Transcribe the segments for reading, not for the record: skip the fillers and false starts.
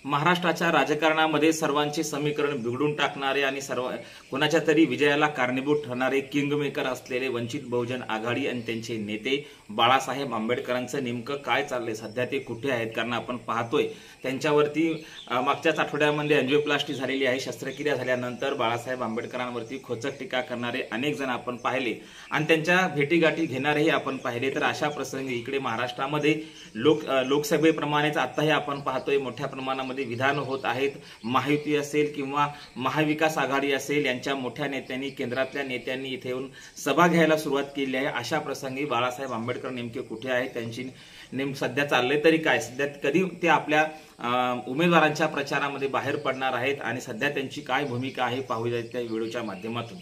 महाराष्ट्राच्या राजकारणामध्ये सर्वांचे समीकरण बिघडून टाकणारे आणि कोणाच्या तरी विजयाला कारणीभूत ठरणारे किंगमेकर असलेले वंचित बहुजन आघाडी आणि त्यांचे नेते बाळासाहेब आंबेडकरांचं नेमकं काय चाललंय, सध्या ते कुठे आहेत? कारण आपण पाहतोय त्यांच्यावरती मागच्याच आठवड्यामध्ये एंजिओप्लास्टी झालेली आहे. शस्त्रक्रिया झाल्यानंतर बाळासाहेब आंबेडकरांवरती खोचक टीका करणारे अनेक जण आपण पाहिले आणि त्यांच्या भेटीगाठी घेणारेही आपण पाहिले. तर अशा प्रसंगी इकडे महाराष्ट्रामध्ये लोकसभेप्रमाणेच आताही आपण पाहतोय मोठ्या प्रमाणामध्ये विधान होत आहेत. महायुती असेल किंवा महाविकास आघाडी असेल, यांच्या मोठ्या नेत्यांनी, केंद्रातल्या नेत्यांनी इथे येऊन सभा घ्यायला सुरुवात केली आहे. अशा प्रसंगी बाळासाहेब आंबेडकर नेमके कुठे आहेत, त्यांची सध्या चाललंय तरी काय, सध्या कधी ते आपल्या उमेदवारांच्या प्रचारामध्ये बाहेर पडणार आहेत आणि सध्या त्यांची काय भूमिका आहे पाहूया त्या व्हिडिओच्या माध्यमातून.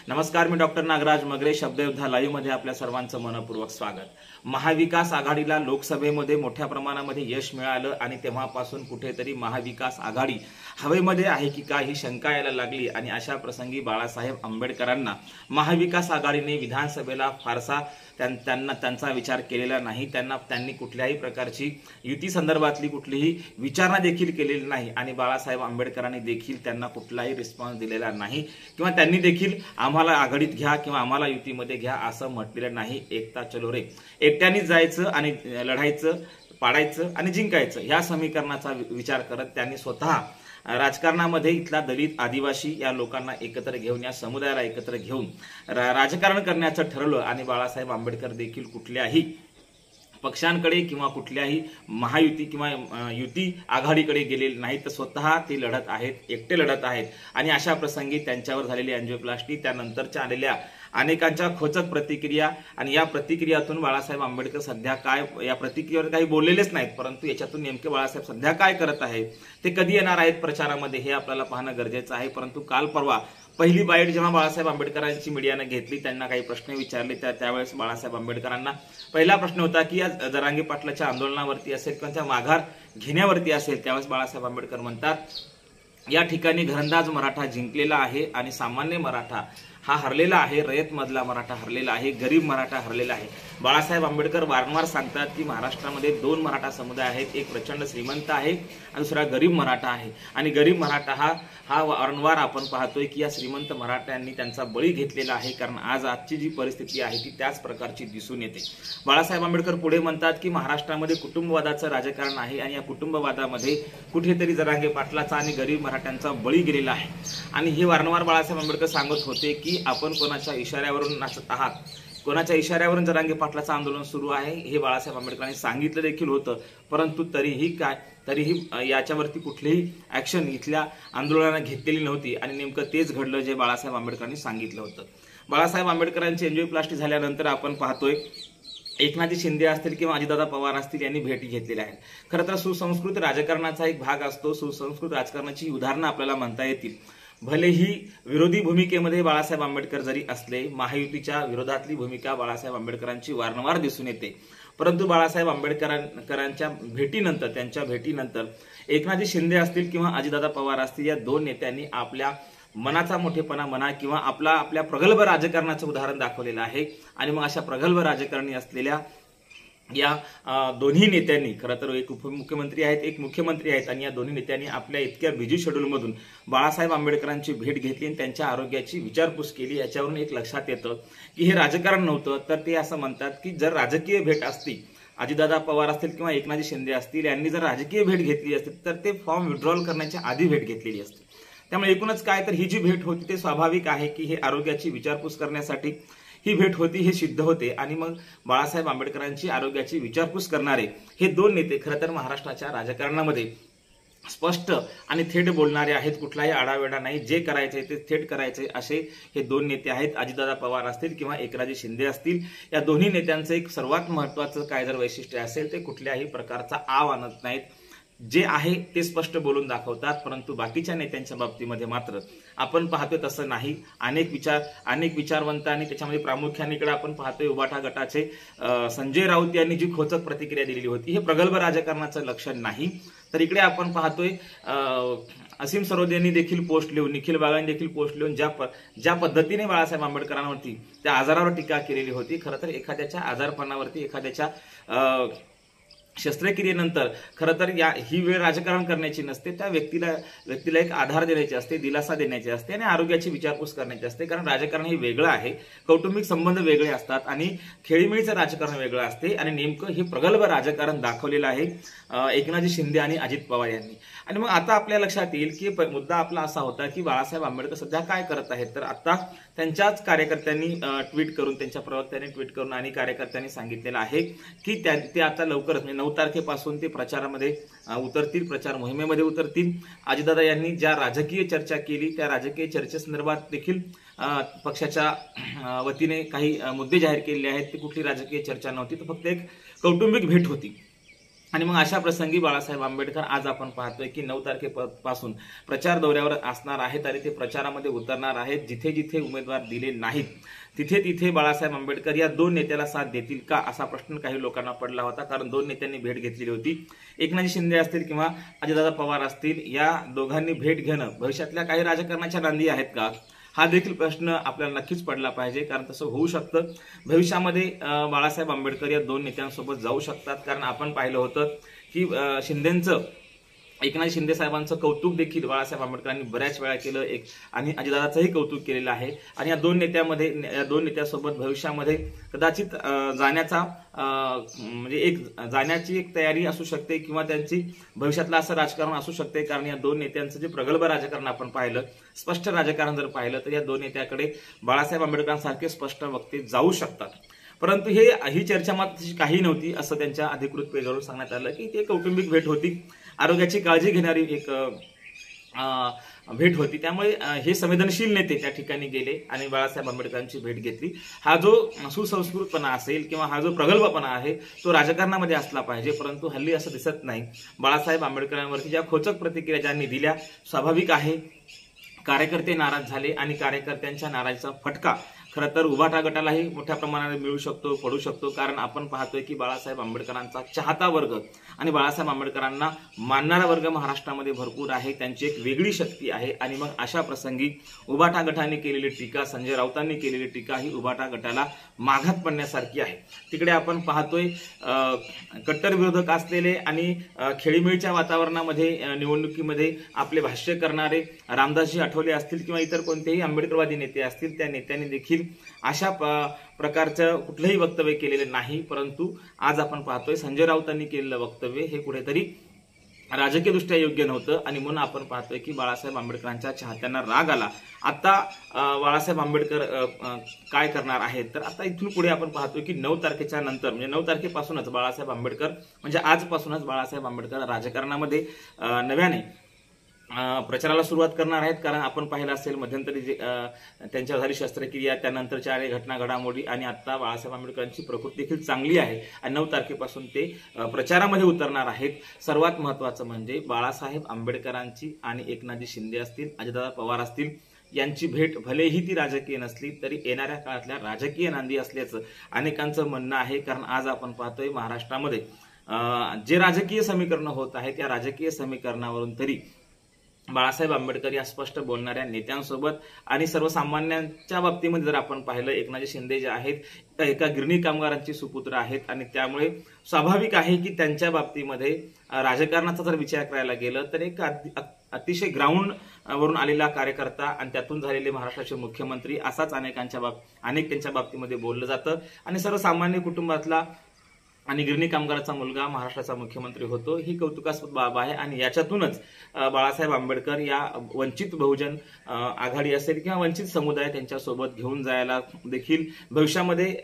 नमस्कार, मी डॉक्टर नागराज मगरे. शब्दयोद्धा लाईव्ह मध्ये आपल्या सर्वांचं मनपूर्वक स्वागत. महाविकास आघाडीला लोकसभेमध्ये मोठ्या प्रमाणामध्ये यश मिळालं आणि तेव्हापासून कुठेतरी महाविकास आघाडी हवेमध्ये आहे की काय ही शंका यायला लागली आणि अशा प्रसंगी बाळासाहेब आंबेडकरांना महाविकास आघाडीने विधानसभेला फारसा त्यांचा विचार केलेला नाही. त्यांनी कुठल्याही प्रकारची युती संदर्भातली कुठलीही विचारणा देखील केलेली नाही आणि बाळासाहेब आंबेडकरांनी देखील त्यांना कुठलाही रिस्पॉन्स दिलेला नाही किंवा त्यांनी देखील आम्हाला आघाडीत घ्या किंवा आम्हाला युतीमध्ये घ्या असं म्हटलेलं नाही. एकता चलो रे, एकट्यानेच जायचं आणि लढायचं, पाडायचं आणि जिंकायचं ह्या समीकरणाचा विचार करत त्यांनी स्वतः राजकारणामध्ये इथला दलित, आदिवासी या लोकांना एकत्र घेऊन, या समुदायाला एकत्र घेऊन राजकारण करण्याचं ठरवलं आणि बाळासाहेब आंबेडकर देखील कुठल्याही पक्षांकडे किंवा कुठल्याही महायुती किंवा युती आघाडीकडे गेलेले नाही, तर स्वतः ते लढत आहेत, एकटे लढत आहेत. आणि अशा प्रसंगी त्यांच्यावर झालेली एंजिओप्लास्टी, त्यानंतरच्या आलेल्या अनेकांच्या खोचक प्रतिक्रिया आणि या प्रतिक्रियातून बाळासाहेब आंबेडकर सध्या काय, या प्रतिक्रियेवर काही बोललेलेच नाहीत, परंतु याच्यातून नेमके बाळासाहेब सध्या काय करत आहेत, ते कधी येणार आहेत प्रचारामध्ये, हे आपल्याला पाहणं गरजेचं आहे. परंतु काल परवा पहिली बाईट जेव्हा बाळासाहेब आंबेडकरांची मीडियाने घेतली, त्यांना काही प्रश्न विचारले, त्यावेळेस बाळासाहेब आंबेडकरांना पहिला प्रश्न होता की या जरांगे पाटलाच्या आंदोलनावरती असेल किंवा त्या माघार घेण्यावरती असेल. त्यावेळेस बाळासाहेब आंबेडकर म्हणतात, या ठिकाणी घरंदाज मराठा जिंकलेला आहे आणि सामान्य मराठा हा हरलेला आहे, रयत मधला मराठा हरलेला आहे, गरीब मराठा हरलेला आहे. बाळासाहेब आंबेडकर वारंवार सांगतात की महाराष्ट्रामध्ये दोन मराठा समुदाय आहेत, एक प्रचंड श्रीमंत आहे आणि दुसरा गरीब मराठा आहे. आणि गरीब मराठा हा वारंवार आपण पाहतोय की या श्रीमंत मराठ्यांनी त्यांचा बळी घेतलेला आहे, कारण आजची जी परिस्थिती आहे ती त्याच प्रकारची दिसून येते. बाळासाहेब आंबेडकर पुढे म्हणतात की महाराष्ट्रामध्ये कुटुंबवादाचं राजकारण आहे आणि या कुटुंबवादामध्ये कुठेतरी जरांगे पाटलाचा आणि गरीब मराठ्यांचा बळी गेलेला आहे. आणि हे वारंवार बाळासाहेब आंबेडकर सांगत होते की आपण कोणाच्या इशाऱ्यावरून नाचत आहात, कोणाच्या इशाऱ्यावरून जरांगे पाटलाचं आंदोलन सुरू आहे, हे बाळासाहेब आंबेडकरांनी सांगितलं देखील होतं. परंतु तरीही याच्यावरती कुठलीही ऍक्शन इथल्या आंदोलनाने घेतलेली नव्हती आणि नेमकं तेच घडलं जे बाळासाहेब आंबेडकरांनी सांगितलं होतं. बाळासाहेब आंबेडकरांची एंजिओप्लास्टी झाल्यानंतर आपण पाहतोय एकनाथ शिंदे असतील किंवा अजितदादा पवार असतील यांनी भेटी घेतलेल्या आहेत. खरं तर सुसंस्कृत राजकारणाचा एक भाग असतो, सुसंस्कृत राजकारणाची उदाहरणं आपल्याला म्हणता येतील. भलेही विरोधी भूमिकेमध्ये बाळासाहेब आंबेडकर जरी असले, महायुतीच्या विरोधातली भूमिका बाळासाहेब आंबेडकरांची वारंवार दिसून येते, परंतु बाळासाहेब आंबेडकरांच्या भेटीनंतर एकनाथ शिंदे असतील किंवा अजितदादा पवार असतील या दोन नेत्यांनी आपल्या मनाचा मोठेपणा म्हणा किंवा आपल्या प्रगल्भ राजकारणाचं उदाहरण दाखवलेलं आहे. आणि मग अशा प्रगल्भ राजकारणी असलेल्या या दोन्ही नेत्यांनी, खरं तर एक उपमुख्यमंत्री आहेत, एक मुख्यमंत्री आहेत, आणि या दोन्ही नेत्यांनी आपल्या इतक्या बिझी शेड्यूलमधून बाळासाहेब आंबेडकरांची भेट घेतली आणि त्यांच्या आरोग्याची विचारपूस केली. याच्यावरून एक लक्षात येतं की हे राजकारण नव्हतं, तर ते असं म्हणतात की जर राजकीय भेट असती, अजितदादा पवार असतील किंवा एकनाथ शिंदे असतील यांनी जर राजकीय भेट घेतली असती तर ते फॉर्म विड्रॉल करण्याच्या आधी भेट घेतलेली असते. त्यामुळे एकूणच काय, तर ही जी भेट होती ते स्वाभाविक आहे की हे आरोग्याची विचारपूस करण्यासाठी ही भेट होती, हे सिद्ध होते. आणि मग बाळासाहेब आंबेडकरांची आरोग्याची विचारपूस करणारे हे दोन नेते खरं तर महाराष्ट्राच्या राजकारणामध्ये स्पष्ट आणि थेट बोलणारे आहेत. कुठलाही आडावेडा नाही, जे करायचे ते थेट करायचे असे हे दोन नेते आहेत. अजितदादा पवार असतील किंवा एकनाथ शिंदे असतील, या दोन्ही नेत्यांचं एक सर्वात महत्वाचं काय जर वैशिष्ट्य असेल ते कुठल्याही प्रकारचा आव आणत नाहीत, जे आहे ते स्पष्ट बोलून दाखवतात. परंतु बाकीच्या नेत्यांच्या बाबतीमध्ये मात्र आपण पाहतोय तसं नाही. अनेक विचारवंत आणि त्याच्यामध्ये प्रामुख्याने इकडे आपण पाहतोय उबाटा गटाचे संजय राऊत यांनी जी खोचक प्रतिक्रिया दिलेली होती, हे प्रगल्भ राजकारणाचं लक्षण नाही. तर इकडे आपण पाहतोय असीम सरोदे यांनी देखील पोस्ट लिहून, निखिल बागांनी देखील पोस्ट लिहून ज्या पद्धतीने बाळासाहेब आंबेडकरांवरती त्या आजारावर टीका केलेली होती, खरं तर एखाद्याच्या आजारपणावरती, एखाद्याच्या शस्त्रक्रियेनंतर खरं तर ही वेळ राजकारण करण्याची नसते, त्या व्यक्तीला एक आधार देण्याची असते, दिलासा देण्याची असते आणि आरोग्याची विचारपूस करण्याची असते. कारण राजकारण हे वेगळं आहे, कौटुंबिक संबंध वेगळे असतात आणि खेळीमेळीचं राजकारण वेगळं असते. आणि नेमकं हे प्रगल्भ राजकारण दाखवलेलं आहे एकनाथजी शिंदे आणि अजित पवार यांनी. आणि मग आता आपल्या लक्षात येईल की मुद्दा आपला असा होता की बाळासाहेब आंबेडकर सध्या काय करत आहेत. तर आता त्यांच्याच कार्यकर्त्यांनी ट्विट करून, त्यांच्या प्रवक्त्यांनी ट्विट करून आणि कार्यकर्त्यांनी सांगितलेलं आहे की ते आता लवकरच म्हणजे 9 तारखेपासून ते प्रचारामध्ये उतरतील, प्रचार मोहिमेमध्ये उतरतील. अजितदादा यांनी ज्या राजकीय चर्चा केली त्या राजकीय चर्चेसंदर्भात देखील पक्षाच्या वतीने काही मुद्दे जाहीर केलेले आहेत. ती कुठली राजकीय चर्चा नव्हती, तर फक्त एक कौटुंबिक भेट होती. आणि मग अशा प्रसंगी बाळासाहेब आंबेडकर आज आपण पाहतोय की 9 तारखेपासून प्रचार दौऱ्यावर असणार आहेत आणि ते प्रचारामध्ये उतरणार आहेत. जिथे जिथे उमेदवार दिले नाहीत तिथे तिथे बाळासाहेब आंबेडकर या 2 नेत्याला साथ देतील का, असा प्रश्न काही लोकांना पडला होता. कारण 2 नेत्यांनी भेट घेतलेली होती. एकनाथजी शिंदे असतील किंवा अजितदादा पवार असतील, या दोघांनी भेट घेणं भविष्यातल्या काही राजकारणाच्या नांदी आहेत का, हा देखील प्रश्न आपल्याला नक्कीच पडला पाहिजे. कारण तसं होऊ शकतं. भविष्यामध्ये बाळासाहेब आंबेडकर या 2 नेत्यांसोबत जाऊ शकतात. कारण आपण पाहिलं होतं की एकनाथ शिंदे साहेबांचं कौतुक देखील बाळासाहेब आंबेडकरांनी बऱ्याच वेळा केलं आणि अजितदादाचंही कौतुक केलेलं आहे. आणि या 2 नेत्यासोबत भविष्यामध्ये कदाचित जाण्याची एक तयारी असू शकते किंवा त्यांची भविष्यातलं असं राजकारण असू शकते. कारण या 2 नेत्यांचं जे प्रगल्भ राजकारण आपण पाहिलं, स्पष्ट राजकारण जर पाहिलं, तर या 2 नेत्याकडे बाळासाहेब आंबेडकरांसारखे स्पष्ट वक्ते जाऊ शकतात. परंतु ही चर्चा मात्र काही नव्हती, असं त्यांच्या अधिकृत पेजवरून सांगण्यात आलं की ती कौटुंबिक भेट होती, आरोग्याची काळजी घेणारी एक भेट होती. त्यामुळे हे संवेदनशील नेते त्या ठिकाणी गेले आणि बाळासाहेब आंबेडकरांची भेट घेतली. हा जो सुसंस्कृतपणा असेल किंवा हा जो प्रगल्भपणा आहे तो राजकारणामध्ये असला पाहिजे. परंतु हल्ली असं दिसत नाही. बाळासाहेब आंबेडकरांवरती ज्या खोचक प्रतिक्रिया ज्यांनी दिल्या, स्वाभाविक आहे कार्यकर्ते नाराज झाले आणि कार्यकर्त्यांच्या नाराजीचा फटका खरं तर उभाटा गटालाही मोठ्या प्रमाणात पडू शकतो. कारण आपण पाहतोय की बाळासाहेब आंबेडकरांचा चाहता वर्ग आणि बाळासाहेब आंबेडकरांना मानणारा वर्ग महाराष्ट्रामध्ये भरपूर आहे. त्यांची एक वेगळी शक्ती आहे. आणि मग अशा प्रसंगी उभाटा गटाने केलेली टीका, संजय राऊतांनी केलेली टीका ही उभाटा गटाला माघात पडण्यासारखी आहे. तिकडे आपण पाहतोय कट्टर विरोधक असलेले आणि खेळीमेळीच्या वातावरणामध्ये निवडणुकीमध्ये आपले भाष्य करणारे रामदासजी आठवले असतील किंवा इतर कोणतेही आंबेडकरवादी नेते असतील, त्या नेत्यांनी देखील अशा प्रकारचं कुठलंही वक्तव्य केलेलं नाही. परंतु आज आपण पाहतोय संजय राऊतांनी केलेलं वक्तव्य हे कुठेतरी राजकीयदृष्ट्या योग्य नव्हतं. आणि म्हणून आपण पाहतोय की बाळासाहेब आंबेडकरांच्या चाहत्यांना राग आला. आता बाळासाहेब आंबेडकर काय करणार आहेत, तर आता इथून पुढे आपण पाहतोय की 9 तारखेच्या नंतर म्हणजे 9 तारखेपासूनच बाळासाहेब आंबेडकर म्हणजे आजपासूनच बाळासाहेब आंबेडकर राजकारणामध्ये नव्याने प्रचाराला सुरुवात करणार आहेत. कारण आपण पाहिलं असेल मध्यंतरी त्यांच्यावर झाली शस्त्रक्रिया, त्यानंतरच्या घटना घडामोडी आणि आता बाळासाहेब आंबेडकरांची प्रकृती देखील चांगली आहे आणि 9 तारखेपासून ते प्रचारामध्ये उतरणार आहेत. सर्वात महत्वाचं म्हणजे बाळासाहेब आंबेडकरांची आणि एकनाथजी शिंदे असतील, अजितदादा पवार असतील यांची भेट भलेही ती राजकीय नसली तरी येणाऱ्या काळातल्या राजकीय नांदी असल्याचं अनेकांचं म्हणणं आहे. कारण आज आपण पाहतोय महाराष्ट्रामध्ये जे राजकीय समीकरण होत आहे त्या राजकीय समीकरणावरून तरी बाळासाहेब आंबेडकर या स्पष्ट बोलणाऱ्या नेत्यांसोबत आणि सर्वसामान्यांच्या बाबतीमध्ये जर आपण पाहिलं, एकनाथजी शिंदे जे आहेत एका गिरणी कामगारांची सुपुत्र आहेत आणि त्यामुळे स्वाभाविक आहे की त्यांच्या बाबतीमध्ये राजकारणाचा जर विचार करायला गेलं तर एक अतिशय ग्राउंड वरून आलेला कार्यकर्ता आणि त्यातून झालेले महाराष्ट्राचे मुख्यमंत्री असाच अनेक त्यांच्या बाबतीमध्ये बोललं जातं. आणि सर्वसामान्य कुटुंबातला आणि गिरणी कामगाराचा मुलगा महाराष्ट्राचा मुख्यमंत्री होतो, ही कौतुकास्पद बाब आहे. आणि याच्यातूनच बाळासाहेब आंबेडकर या वंचित बहुजन आघाडी असेल किंवा वंचित समुदाय त्यांच्यासोबत घेऊन जायला देखील भविष्यामध्ये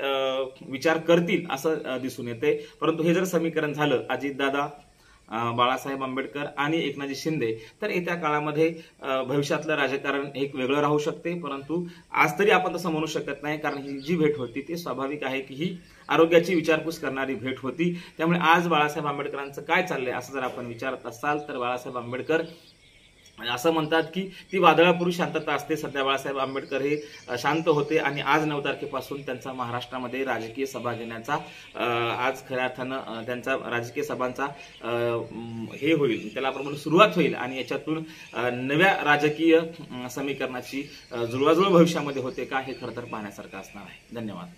विचार करतील असं दिसून येते. परंतु हे जर समीकरण झालं अजितदादा, बाळासाहेब आंबेडकर आणि एकनाथजी शिंदे, तर येत्या काळामध्ये भविष्यातलं राजकारण एक वेगळं राहू शकते. परंतु आज तरी आपण तसं म्हणू शकत नाही. कारण ही जी भेट होती ती स्वाभाविक आहे की ही आरोग्याची विचारपूस करणारी भेट होती. त्यामुळे आज बाळासाहेब आंबेडकरांचं काय चाललंय असं जर आपण विचारत असाल तर बाळासाहेब आंबेडकर असं म्हणतात की ती वादळापूर्वी शांतता असते. सध्या बाळासाहेब आंबेडकर हे शांत होते आणि आज 9 तारखेपासून त्यांचा महाराष्ट्रामध्ये राजकीय सभा घेण्याचा आज खऱ्या अर्थानं त्यांचा राजकीय सभांचा हे होईल, त्याला आपण सुरुवात होईल आणि याच्यातून नव्या राजकीय समीकरणाची जुळवाजुळव भविष्यामध्ये होते का हे खरं तर पाहण्यासारखं असणार आहे. धन्यवाद.